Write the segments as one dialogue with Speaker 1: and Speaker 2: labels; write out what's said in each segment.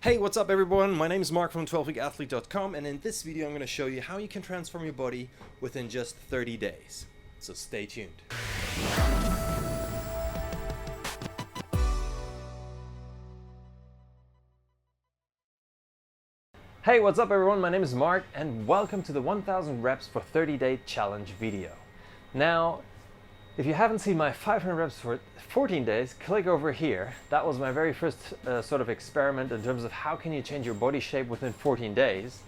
Speaker 1: Hey, what's up everyone? My name is Mark from 12weekathlete.com, and in this video I'm going to show you how you can transform your body within just 30 days. So stay tuned. Hey, what's up everyone? My name is Mark and welcome to the 1000 reps for 30-day challenge video. Now, if you haven't seen my 500 reps for 14 days, click over here. That was my very first sort of experiment in terms of how can you change your body shape within 14 days.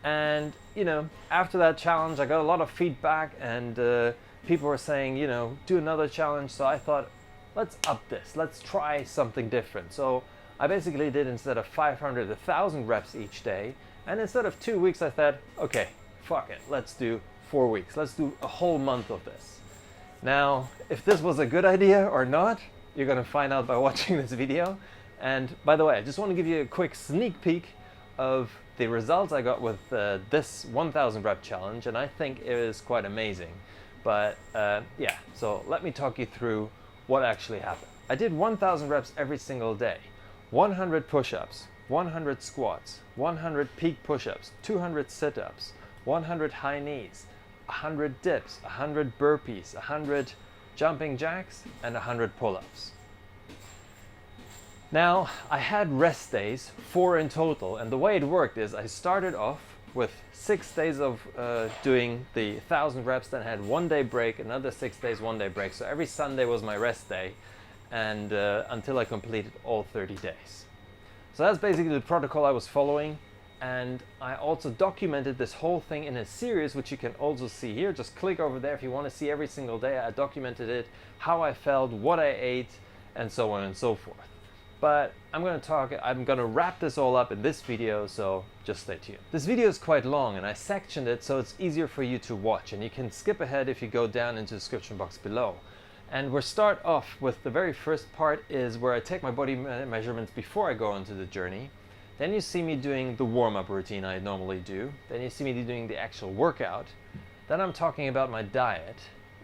Speaker 1: And, you know, after that challenge, I got a lot of feedback and people were saying, you know, do another challenge. So I thought, let's up this. Let's try something different. So I basically did, instead of 500, 1,000 reps each day. And instead of 2 weeks, I thought, okay, fuck it. Let's do 4 weeks. Let's do a whole month of this. Now, if this was a good idea or not, you're going to find out by watching this video. And by the way, I just want to give you a quick sneak peek of the results I got with this 1000 rep challenge, and I think it is quite amazing. But yeah, so let me talk you through what actually happened. I did 1000 reps every single day. 100 push-ups, 100 squats, 100 peak push-ups, 200 sit-ups, 100 high knees, 100 dips, 100 burpees, 100 jumping jacks, and 100 pull-ups. Now, I had rest days, 4 in total, and the way it worked is I started off with 6 days of doing the 1000 reps, then I had 1 day break, another 6 days, 1 day break. So every Sunday was my rest day, and until I completed all 30 days. So that's basically the protocol I was following. And I also documented this whole thing in a series, which you can also see here. Just click over there if you want to see every single day. I documented it, how I felt, what I ate, and so on and so forth. But I'm going to wrap this all up in this video, so just stay tuned. This video is quite long and I sectioned it so it's easier for you to watch, and you can skip ahead if you go down into the description box below. And we'll start off with the very first part, is where I take my body measurements before I go into the journey. Then you see me doing the warm-up routine I normally do. Then you see me doing the actual workout. Then I'm talking about my diet.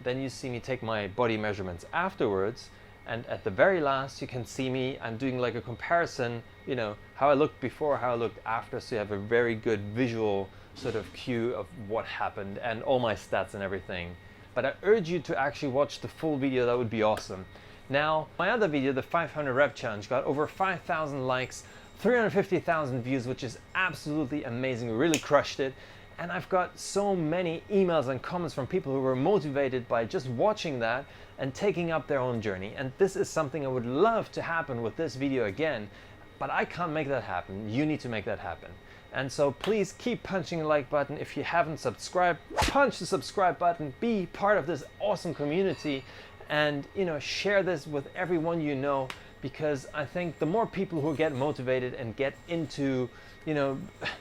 Speaker 1: Then you see me take my body measurements afterwards. And at the very last, you can see me, I'm doing like a comparison, you know, how I looked before, how I looked after, so you have a very good visual sort of cue of what happened and all my stats and everything. But I urge you to actually watch the full video. That would be awesome. Now, my other video, the 500 rep challenge, got over 5,000 likes, 350,000 views, which is absolutely amazing. We really crushed it. And I've got so many emails and comments from people who were motivated by just watching that and taking up their own journey. And this is something I would love to happen with this video again, but I can't make that happen. You need to make that happen. And so please keep punching the like button. If you haven't subscribed, punch the subscribe button, be part of this awesome community, and, you know, share this with everyone you know. Because I think the more people who get motivated and get into, you know,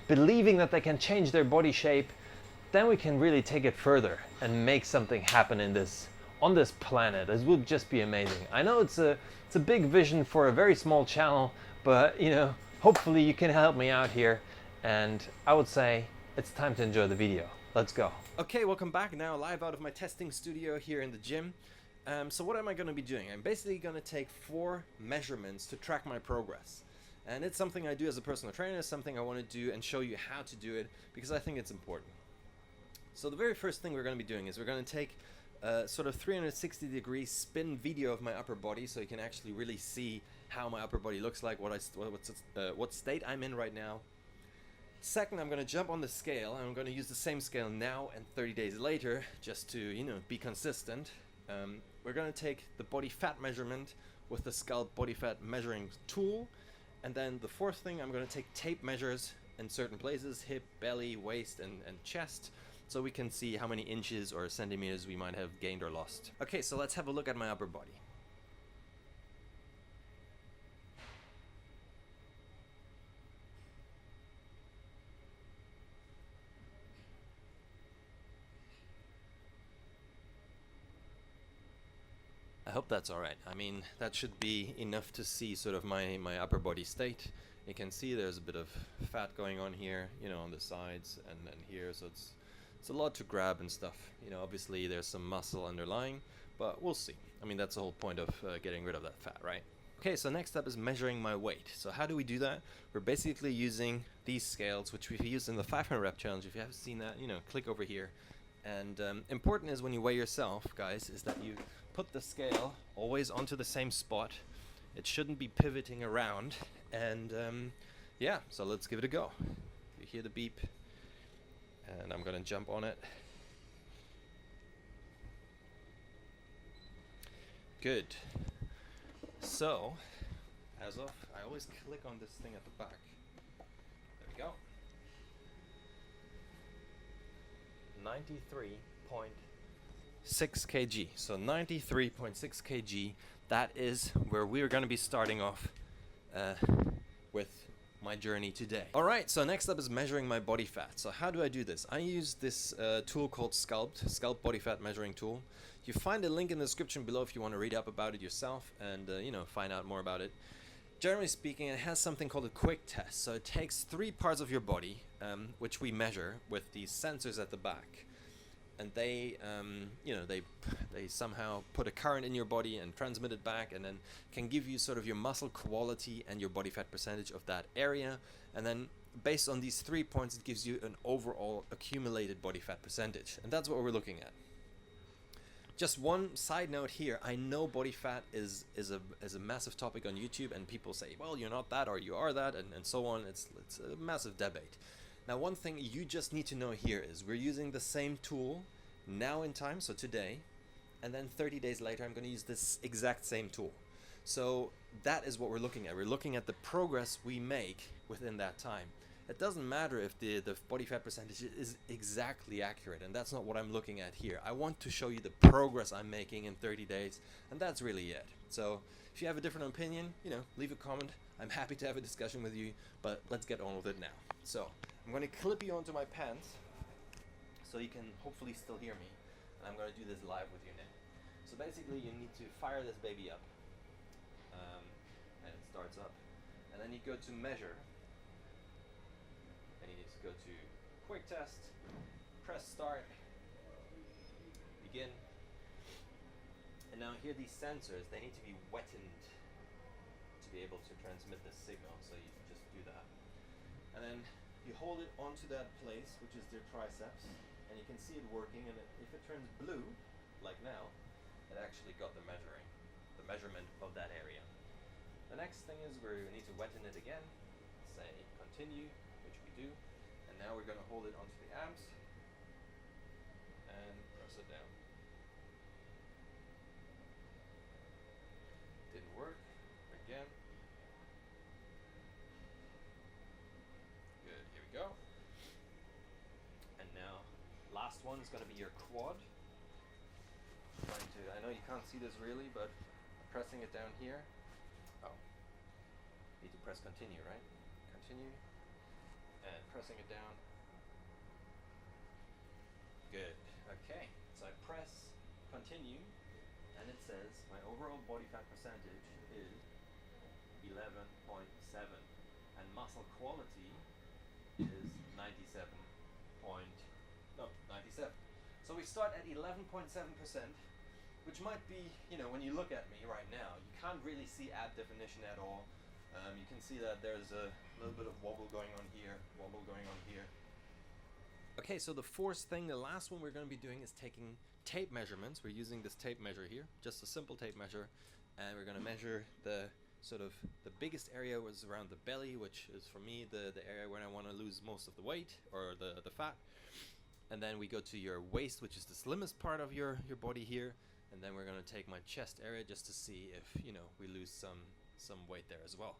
Speaker 1: believing that they can change their body shape, then we can really take it further and make something happen on this planet. It would just be amazing. I know it's a big vision for a very small channel, but, you know, hopefully you can help me out here. And I would say it's time to enjoy the video. Let's go. Okay, welcome back. Now live out of my testing studio here in the gym. So what am I going to be doing? I'm basically going to take 4 measurements to track my progress. And it's something I do as a personal trainer. It's something I want to do and show you how to do it, because I think it's important. So the very first thing we're going to be doing is we're going to take a sort of 360-degree spin video of my upper body, so you can actually really see how my upper body looks like, what state I'm in right now. Second, I'm going to jump on the scale, and I'm going to use the same scale now and 30 days later, just to, you know, be consistent. We're going to take the body fat measurement with the Scalp body fat measuring tool. And then the fourth thing, I'm going to take tape measures in certain places, hip, belly, waist, and chest, so we can see how many inches or centimeters we might have gained or lost. Okay, so let's have a look at my upper body. I hope that's alright. I mean, that should be enough to see sort of my upper body state. You can see there's a bit of fat going on here, you know, on the sides and here, so it's a lot to grab and stuff. You know, obviously there's some muscle underlying, but we'll see. I mean, that's the whole point of getting rid of that fat, right? Okay, so next up is measuring my weight. So how do we do that? We're basically using these scales, which we've used in the 500 rep challenge. If you haven't seen that, click over here. And important is when you weigh yourself, guys, is that you put the scale always onto the same spot. It shouldn't be pivoting around. And yeah, so let's give it a go. You hear the beep, and I'm gonna jump on it. Good. So, I always click on this thing at the back. There we go. 93.6 kg. So 93.6 kg. That is where we're going to be starting off with my journey today. All right, so next up is measuring my body fat. So how do I do this? I use this tool called Sculpt Body Fat Measuring Tool. You find a link in the description below if you want to read up about it yourself and find out more about it. Generally speaking, it has something called a quick test. So it takes 3 parts of your body, which we measure with these sensors at the back. And they somehow put a current in your body and transmit it back, and then can give you sort of your muscle quality and your body fat percentage of that area. And then based on these 3 points, it gives you an overall accumulated body fat percentage. And that's what we're looking at. Just one side note here, I know body fat is a massive topic on YouTube, and people say, well, you're not that or you are that, and so on. It's a massive debate. Now, one thing you just need to know here is we're using the same tool now in time, so today, and then 30 days later I'm going to use this exact same tool. So that is what we're looking at. We're looking at the progress we make within that time. It doesn't matter if the body fat percentage is exactly accurate, and that's not what I'm looking at here. I want to show you the progress I'm making in 30 days, and that's really it. So if you have a different opinion, leave a comment. I'm happy to have a discussion with you, but let's get on with it now. So I'm going to clip you onto my pants so you can hopefully still hear me, and I'm going to do this live with you now. So basically you need to fire this baby up, and it starts up, and then you go to measure, and you need to go to quick test, press start, begin, and now here these sensors, they need to be wetted to be able to transmit this signal, so you just do that. And then you hold it onto that place, which is your triceps, and you can see it working, and if it turns blue, like now, it actually got the measurement of that area. The next thing is we need to wetten it again, say continue, which we do, and now we're going to hold it onto the abs, and press it down. Didn't work, again. Go. And now last one is going to be your quad. I know you can't see this really, but pressing it down here. Oh, need to press continue, right? Continue, and pressing it down. Good. Okay, so I press continue, and it says my overall body fat percentage is 11.7, and muscle quality is 97. So we start at 11.7%, which might be, when you look at me right now, you can't really see ab definition at all. You can see that there's a little bit of wobble going on here, wobble going on here. Okay, so the last one we're going to be doing is taking tape measurements. We're using this tape measure here, just a simple tape measure, and we're going to measure the biggest area was around the belly, which is for me the area where I want to lose most of the weight or the fat. And then we go to your waist, which is the slimmest part of your body here, and then we're going to take my chest area just to see if we lose some weight there as well.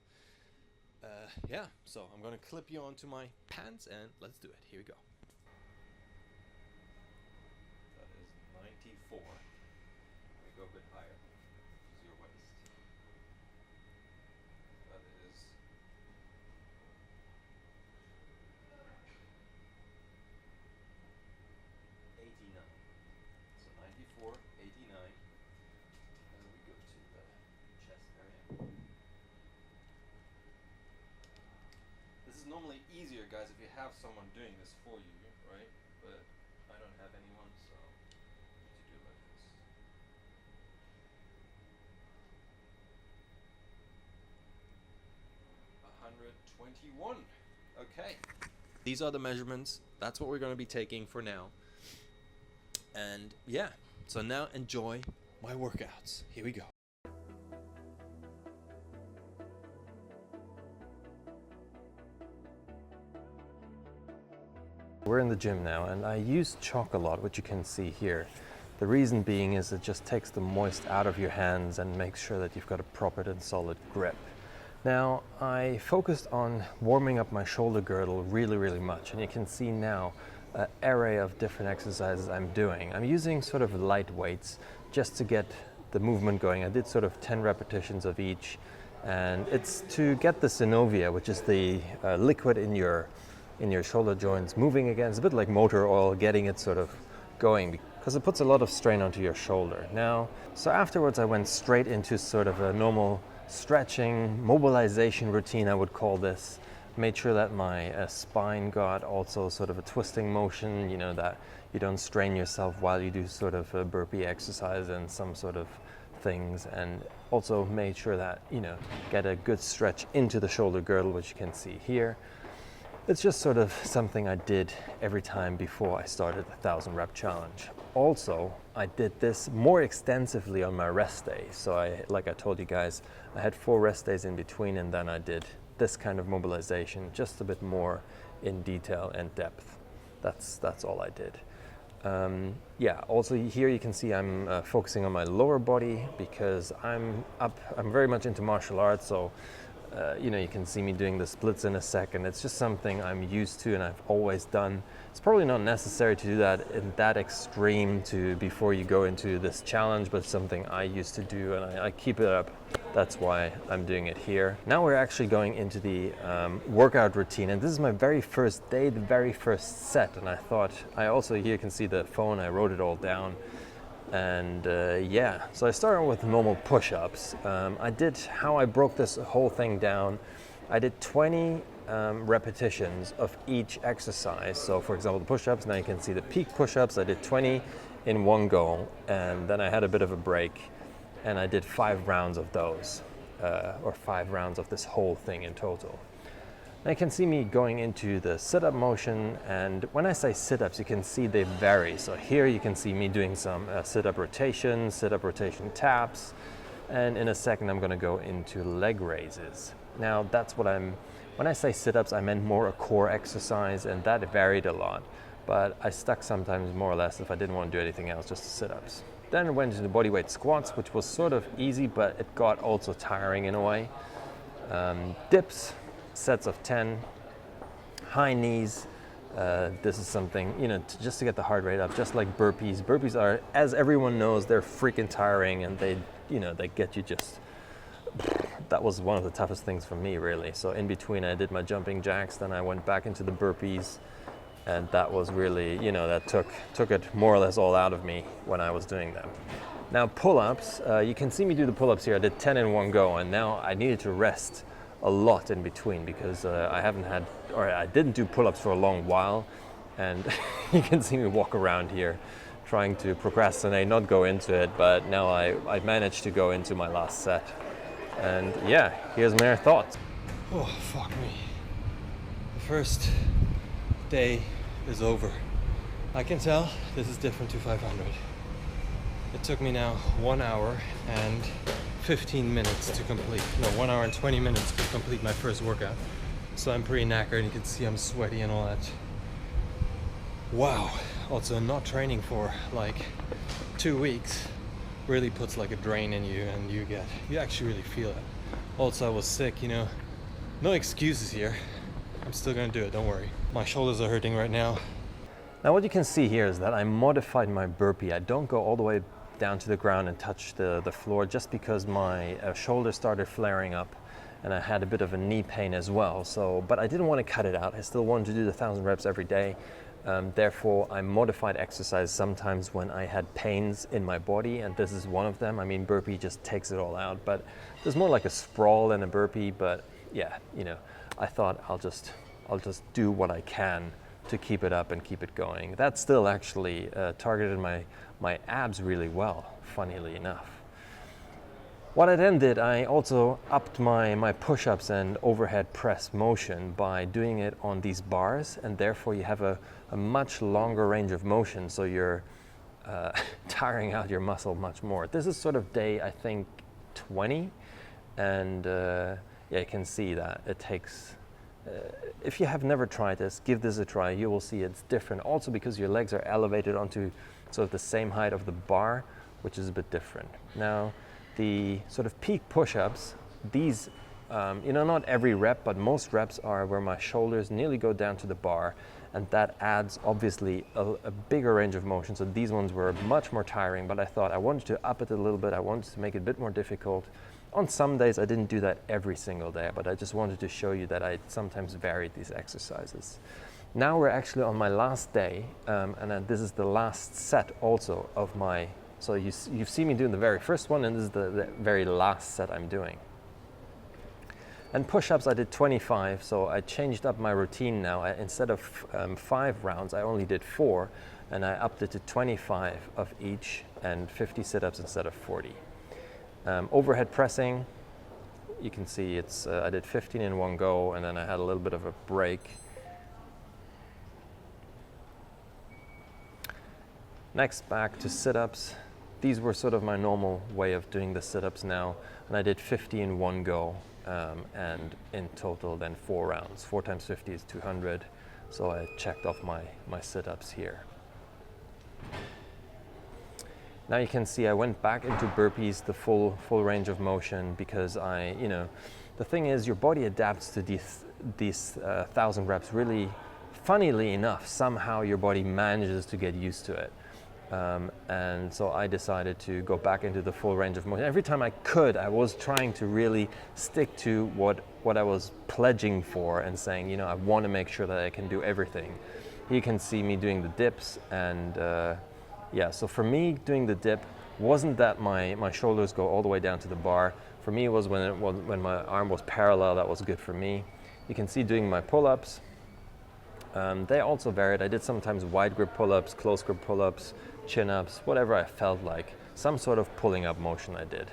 Speaker 1: Yeah, so I'm going to clip you onto my pants, and let's do it. Here we go. That is 94. We go a bit higher. This is your waist. That is 89. So 94, 89. And then we go to the chest area. This is normally easier, guys, if you have someone doing this for you, right? But I don't have anyone, so I need to do it like this. 121. Okay. These are the measurements. That's what we're going to be taking for now. And yeah, so now enjoy my workouts. Here we go. We're in the gym now, and I use chalk a lot, which you can see here. The reason being is it just takes the moist out of your hands and makes sure that you've got a proper and solid grip. Now, I focused on warming up my shoulder girdle really much, and you can see now an array of different exercises I'm doing. I'm using sort of light weights just to get the movement going. I did sort of 10 repetitions of each, and it's to get the synovia, which is the liquid in your shoulder joints moving again. It's a bit like motor oil, getting it sort of going, because it puts a lot of strain onto your shoulder. Now, so afterwards I went straight into sort of a normal stretching, mobilization routine, I would call this. Made sure that my spine got also sort of a twisting motion, you know, that you don't strain yourself while you do sort of a burpee exercise and some sort of things, and also made sure that, you know, get a good stretch into the shoulder girdle, which you can see here. It's just sort of something I did every time before I started the 1,000 rep challenge. Also, I did this more extensively on my rest day. So like I told you guys, I had 4 rest days in between, and then I did this kind of mobilization, just a bit more in detail and depth. That's all I did. Yeah, also here you can see I'm focusing on my lower body, because I'm very much into martial arts, so you know, you can see me doing the splits in a second. It's just something I'm used to and I've always done. It's probably not necessary to do that in that extreme before you go into this challenge, but it's something I used to do, and I keep it up. That's why I'm doing it here. Now we're actually going into the workout routine, and this is my very first day, the very first set, and I thought, here you can see the phone, I wrote it all down. And yeah, so I started with normal push-ups. How I broke this whole thing down, I did 20 repetitions of each exercise. So for example, the push-ups, now you can see the peak push-ups, I did 20 in one go, and then I had a bit of a break, and I did 5 rounds of those, or 5 rounds of this whole thing in total. Now you can see me going into the sit-up motion, and when I say sit-ups, you can see they vary. So here you can see me doing some sit-up rotation taps, and in a second I'm going to go into leg raises. Now that's when I say sit-ups, I meant more a core exercise, and that varied a lot, but I stuck sometimes more or less if I didn't want to do anything else, just sit-ups. Then I went into the bodyweight squats, which was sort of easy, but it got also tiring in a way. Dips, sets of 10, high knees. This is something, you know, just to get the heart rate up, just like burpees. Burpees are, as everyone knows, they're freaking tiring, and they get you just, that was one of the toughest things for me, really. So in between I did my jumping jacks, then I went back into the burpees, and that was really, you know, that took it more or less all out of me when I was doing them. Now pull-ups, you can see me do the pull-ups here. I did 10 in one go, and now I needed to rest a lot in between, because I didn't do pull-ups for a long while, and you can see me walk around here trying to procrastinate, not go into it, but now I managed to go into my last set. And yeah, here's my thoughts. Oh, fuck me. The first day is over. I can tell this is different to 500. It took me now 1 hour and 15 minutes to complete. No, 1 hour and 20 minutes to complete my first workout. So I'm pretty knackered, and you can see I'm sweaty and all that. Wow. Also, not training for like 2 weeks really puts like a drain in you, and you actually really feel it. Also, I was sick, you know. No excuses here. I'm still gonna do it, don't worry. My shoulders are hurting right now. Now what you can see here is that I modified my burpee. I don't go all the way down to the ground and touch the floor, just because my shoulder started flaring up, and I had a bit of a knee pain as well. But I didn't want to cut it out. I still wanted to do the 1,000 reps every day. Therefore, I modified exercise sometimes when I had pains in my body, and this is one of them. I mean, burpee just takes it all out, but there's more like a sprawl than a burpee. But yeah, you know, I thought I'll just do what I can to keep it up and keep it going. That still actually targeted my abs really well, funnily enough. What I then did, I also upped my push-ups and overhead press motion by doing it on these bars, and therefore you have a much longer range of motion, so you're tiring out your muscle much more. This is sort of day, I think, 20, and yeah, you can see that it takes, if you have never tried this, give this a try. You will see it's different, also because your legs are elevated onto sort of the same height of the bar, which is a bit different. Now, the sort of peak push-ups, these, not every rep, but most reps are where my shoulders nearly go down to the bar, and that adds obviously a bigger range of motion. So these ones were much more tiring, but I thought I wanted to up it a little bit. I wanted to make it a bit more difficult. On some days, I didn't do that every single day, but I just wanted to show you that I sometimes varied these exercises. Now we're actually on my last day, and then this is the last set also of my, so you've seen me doing the very first one, and this is the very last set I'm doing. And push-ups, I did 25, so I changed up my routine now. Instead of 5 rounds, I only did 4, and I upped it to 25 of each and 50 sit-ups instead of 40. Overhead pressing, you can see it's I did 15 in one go, and then I had a little bit of a break. Next, back to sit-ups. These were sort of my normal way of doing the sit-ups now, and I did 50 in one go, and in total then 4 rounds. 4 times 50 is 200, so I checked off my sit-ups here. Now you can see I went back into burpees, the full range of motion, because the thing is, your body adapts to these 1,000 reps really, funnily enough, somehow your body manages to get used to it. And so I decided to go back into the full range of motion. Every time I could, I was trying to really stick to what I was pledging for and saying, I want to make sure that I can do everything. You can see me doing the dips, and yeah, so for me, doing the dip wasn't that my shoulders go all the way down to the bar. For me, it was when my arm was parallel. That was good for me. You can see doing my pull-ups. They also varied. I did sometimes wide grip pull-ups, close grip pull-ups, chin-ups, whatever I felt like. Some sort of pulling up motion I did.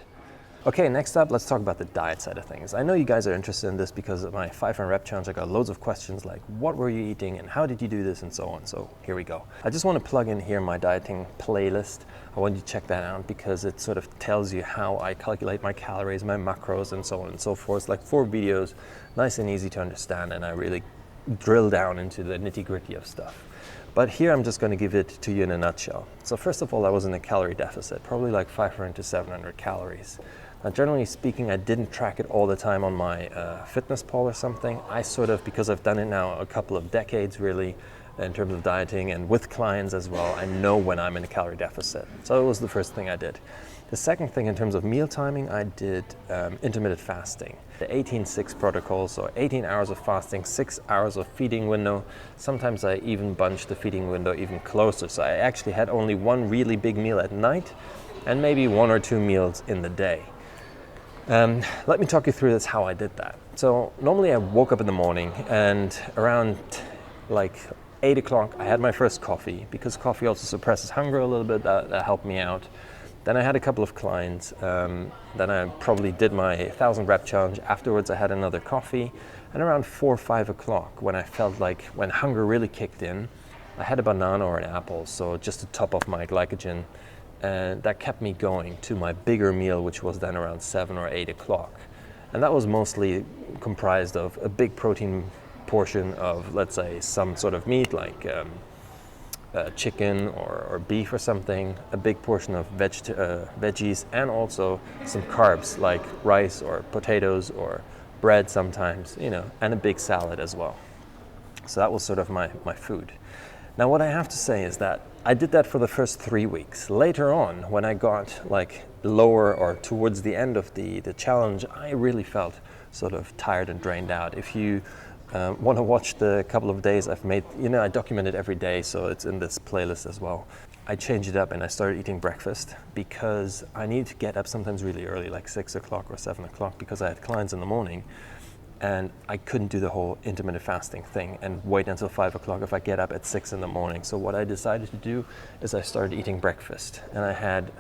Speaker 1: Okay, next up, let's talk about the diet side of things. I know you guys are interested in this because of my 500 rep challenge. I got loads of questions like, what were you eating and how did you do this and so on. So here we go. I just want to plug in here my dieting playlist. I want you to check that out because it sort of tells you how I calculate my calories, my macros, and so on and so forth. It's like 4 videos, nice and easy to understand, and I really drill down into the nitty-gritty of stuff. But here I'm just going to give it to you in a nutshell. So first of all, I was in a calorie deficit, probably like 500 to 700 calories. Now, generally speaking, I didn't track it all the time on my fitness pal or something. I sort of, because I've done it now a couple of decades really, in terms of dieting and with clients as well, I know when I'm in a calorie deficit. So it was the first thing I did. The second thing in terms of meal timing, I did intermittent fasting. The 18-6 protocol, so 18 hours of fasting, 6 hours of feeding window. Sometimes I even bunched the feeding window even closer. So I actually had only one really big meal at night and maybe 1 or 2 meals in the day. Let me talk you through this, how I did that. So normally I woke up in the morning and around like 8 o'clock I had my first coffee, because coffee also suppresses hunger a little bit. That helped me out. Then I had a couple of clients. Then I probably did my 1,000 rep challenge. Afterwards I had another coffee. And around 4 or 5 o'clock, when I felt like, when hunger really kicked in, I had a banana or an apple, so just to top off my glycogen. And that kept me going to my bigger meal, which was then around 7 or 8 o'clock. And that was mostly comprised of a big protein portion of, let's say, some sort of meat like chicken or beef or something, a big portion of veggies, and also some carbs like rice or potatoes or bread sometimes, and a big salad as well. So that was sort of my food. Now what I have to say is that I did that for the first 3 weeks. Later on, when I got like lower or towards the end of the challenge, I really felt sort of tired and drained out. If you want to watch the couple of days I've made, I document it every day, so it's in this playlist as well. I changed it up and I started eating breakfast because I need to get up sometimes really early, like 6 o'clock or 7 o'clock, because I had clients in the morning. And I couldn't do the whole intermittent fasting thing and wait until 5 o'clock if I get up at 6 in the morning. So what I decided to do is I started eating breakfast. And I had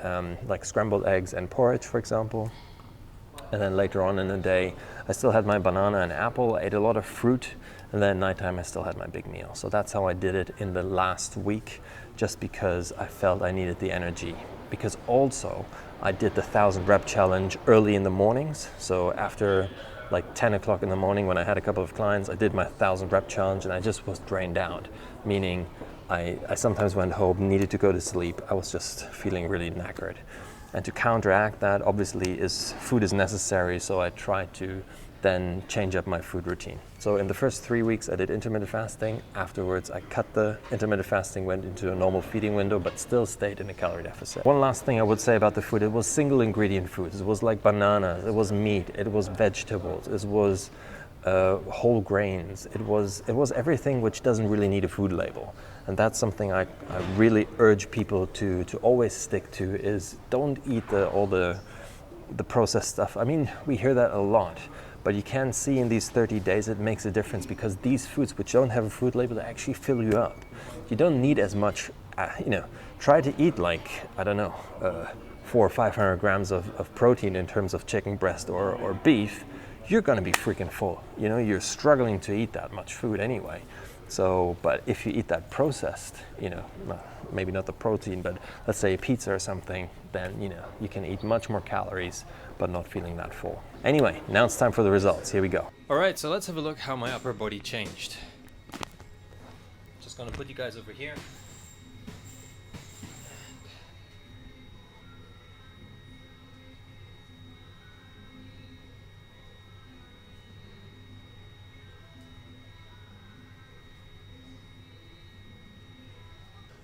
Speaker 1: like scrambled eggs and porridge, for example. And then later on in the day, I still had my banana and apple, I ate a lot of fruit, and then at nighttime I still had my big meal. So that's how I did it in the last week, just because I felt I needed the energy. Because also, I did the 1,000 rep challenge early in the mornings. So after like 10 o'clock in the morning when I had a couple of clients, I did my 1,000 rep challenge and I just was drained out, meaning I sometimes went home, needed to go to sleep. I was just feeling really knackered. And to counteract that, obviously, food is necessary, so I tried to then change up my food routine. So in the first 3 weeks, I did intermittent fasting. Afterwards, I cut the intermittent fasting, went into a normal feeding window, but still stayed in a calorie deficit. One last thing I would say about the food, it was single ingredient foods. It was like bananas, it was meat, it was vegetables, it was whole grains. It was everything which doesn't really need a food label. And that's something I really urge people to always stick to, is don't eat all the processed stuff. I mean, we hear that a lot, but you can see in these 30 days it makes a difference, because these foods which don't have a food label, they actually fill you up. You don't need as much, try to eat like, I don't know, 400 or 500 grams of protein in terms of chicken breast or beef. You're gonna be freaking full. You're struggling to eat that much food anyway. So, but if you eat that processed, maybe not the protein, but let's say pizza or something, then, you can eat much more calories, but not feeling that full. Anyway, now it's time for the results. Here we go. All right, so let's have a look how my upper body changed. Just gonna put you guys over here.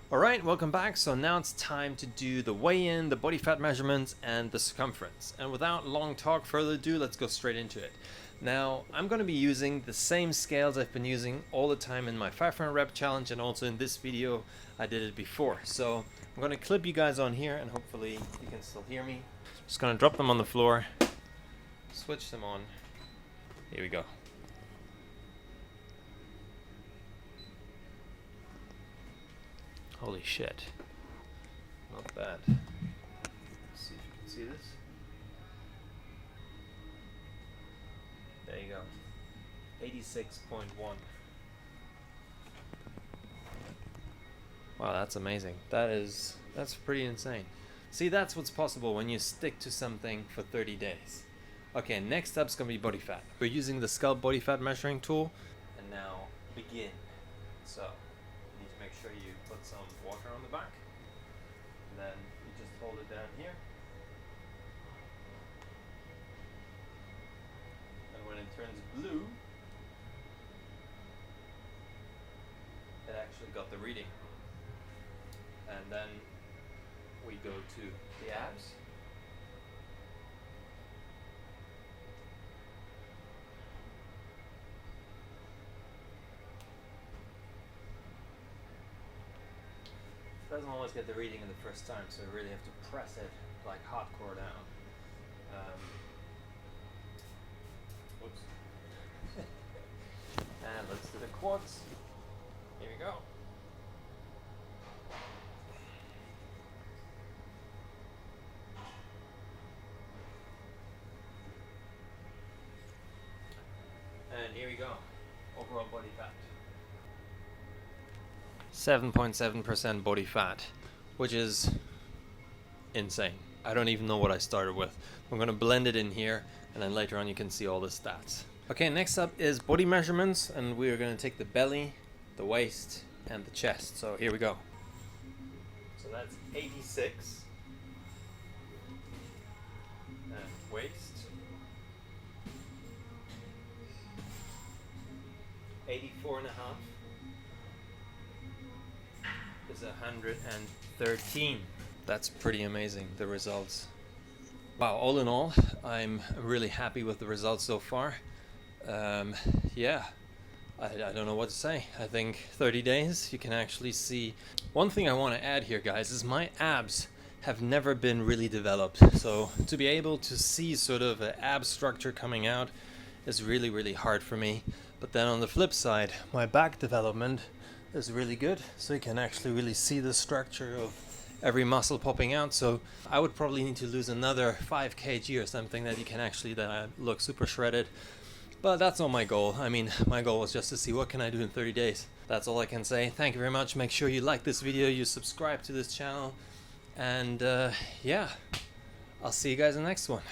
Speaker 1: All right, welcome back. So now it's time to do the weigh-in, the body fat measurements, and the circumference. And without long talk, further ado, let's go straight into it. Now, I'm going to be using the same scales I've been using all the time in my 500 rep challenge, and also in this video, I did it before. So I'm going to clip you guys on here, and hopefully you can still hear me. Just going to drop them on the floor, switch them on. Here we go. Holy shit. Not bad. Let's see if you can see this. There you go. 86.1. Wow, that's amazing. That's pretty insane. See, that's what's possible when you stick to something for 30 days. Okay, next up's gonna be body fat. We're using the Scalp body fat measuring tool. And now, begin. So, you need to make sure you put some water on the back. And then you just hold it down here. And when it turns blue, it actually got the reading. And then we go to the abs. Doesn't always get the reading in the first time, so you really have to press it like hardcore down. Whoops. And let's do the quads. Here we go. And here we go. Overall body fat. 7.7% body fat, which is insane. I don't even know what I started with. I'm going to blend it in here, and then later on you can see all the stats. Okay, next up is body measurements, and we are going to take the belly, the waist, and the chest. So here we go. So that's 86. And waist. 84.5. Is 113. That's pretty amazing, the results. Wow, all in all, I'm really happy with the results so far. Yeah, I don't know what to say. I think 30 days, you can actually see. One thing I want to add here, guys, is my abs have never been really developed. So to be able to see sort of an ab structure coming out is really, really hard for me. But then on the flip side, my back development is really good, so you can actually really see the structure of every muscle popping out. So I would probably need to lose another 5 kg or something that you can actually then I look super shredded. But that's not my goal. I mean, my goal was just to see what can I do in 30 days. That's all I can say. Thank you very much. Make sure you like this video, you subscribe to this channel, and yeah, I'll see you guys in the next one.